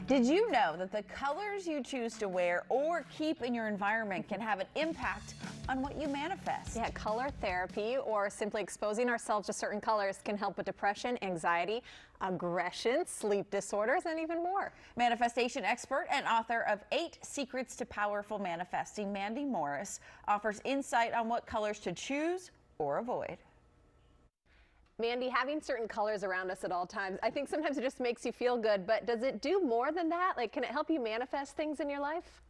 Did you know that the colors you choose to wear or keep in your environment can have an impact on what you manifest? Yeah, color therapy or simply exposing ourselves to certain colors can help with depression, anxiety, aggression, sleep disorders, and even more. Manifestation expert and author of 8 Secrets to Powerful Manifesting, Mandy Morris, offers insight on what colors to choose or avoid. Mandy, having certain colors around us at all times, I think sometimes it just makes you feel good, but does it do more than that? Like, can it help you manifest things in your life?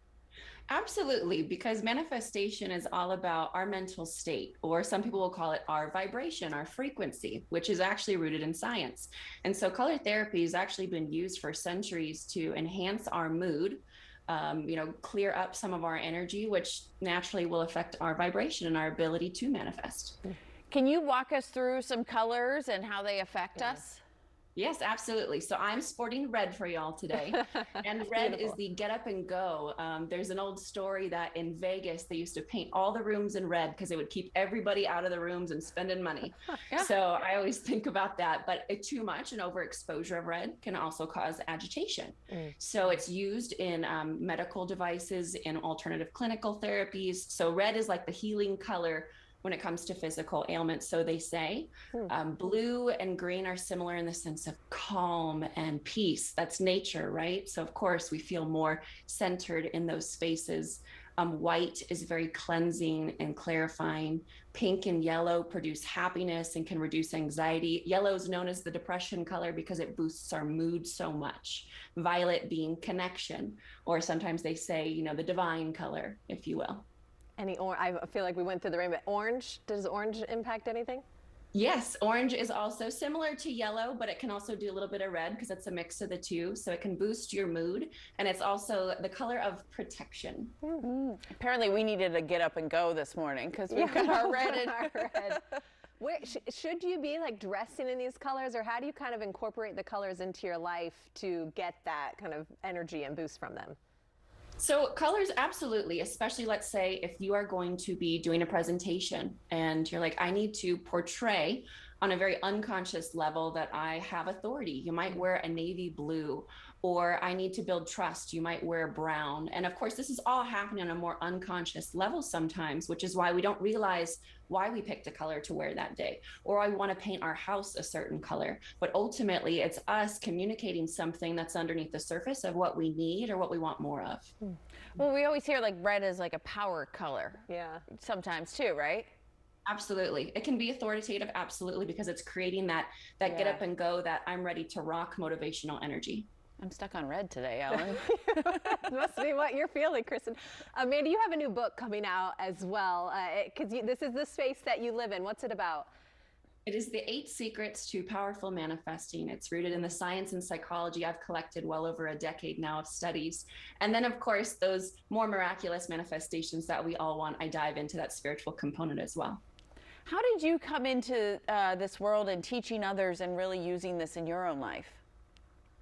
Absolutely, because manifestation is all about our mental state, or some people will call it our vibration, our frequency, which is actually rooted in science. And so color therapy has actually been used for centuries to enhance our mood, clear up some of our energy, which naturally will affect our vibration and our ability to manifest. Can you walk us through some colors and how they affect us? Yes, absolutely. So I'm sporting red for y'all today. And red is the get up and go. There's an old story that in Vegas, they used to paint all the rooms in red because it would keep everybody out of the rooms and spending money. Yeah. So I always think about that. But too much and overexposure of red can also cause agitation. So it's used in medical devices, in alternative clinical therapies. So red is like the healing color when it comes to physical ailments, so they say. Blue and green are similar in the sense of calm and peace. That's nature, right? So of course we feel more centered in those spaces. White is very cleansing and clarifying. Pink and yellow produce happiness and can reduce anxiety. Yellow is known as the depression color because it boosts our mood so much. Violet being connection, or sometimes they say, the divine color, if you will. I feel like we went through the rainbow. Orange, does orange impact anything? Yes, orange is also similar to yellow, but it can also do a little bit of red because it's a mix of the two. So it can boost your mood. And it's also the color of protection. Apparently we needed to get up and go this morning because we've got our red and our red. Should you be like dressing in these colors, or how do you kind of incorporate the colors into your life to get that kind of energy and boost from them? So colors, absolutely, especially let's say if you are going to be doing a presentation and you're like, I need to portray on a very unconscious level that I have authority. You might wear a navy blue, or I need to build trust. You might wear brown. And of course, this is all happening on a more unconscious level sometimes, which is why we don't realize why we picked a color to wear that day, or I want to paint our house a certain color. But ultimately, it's us communicating something that's underneath the surface of what we need or what we want more of. Well, we always hear like red is like a power color. Yeah. Sometimes too, right? Absolutely. It can be authoritative, absolutely, because it's creating that get up and go, that I'm ready to rock motivational energy. I'm stuck on red today, Ellen. Must be what you're feeling, Kristen. Mandy, you have a new book coming out as well, because this is the space that you live in. What's it about? It is the 8 Secrets to Powerful Manifesting. It's rooted in the science and psychology I've collected well over a decade now of studies. And then, of course, those more miraculous manifestations that we all want, I dive into that spiritual component as well. How did you come into this world and teaching others and really using this in your own life?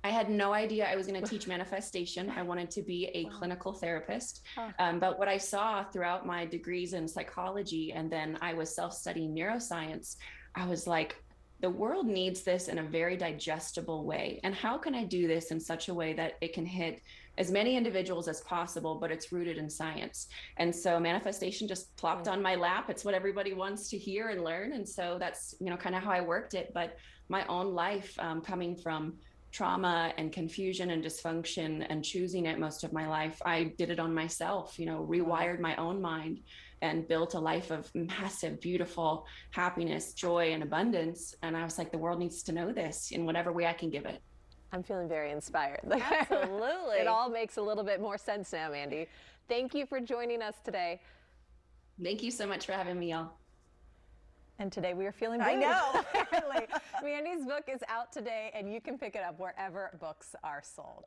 I had no idea I was going to teach manifestation. I wanted to be a clinical therapist. But what I saw throughout my degrees in psychology, and then I was self-studying neuroscience, I was like, the world needs this in a very digestible way. And how can I do this in such a way that it can hit as many individuals as possible, but it's rooted in science? And so manifestation just plopped on my lap. It's what everybody wants to hear and learn. And so that's, kind of how I worked it. But my own life, coming from trauma and confusion and dysfunction and choosing it most of my life, I did it on myself, rewired my own mind and built a life of massive, beautiful happiness, joy, and abundance. And I was like, the world needs to know this in whatever way I can give it. I'm feeling very inspired. Absolutely. It all makes a little bit more sense now, Mandy. Thank you for joining us today. Thank you so much for having me, y'all. And today we are feeling blue. I know. Apparently. Mandy's book is out today, and you can pick it up wherever books are sold.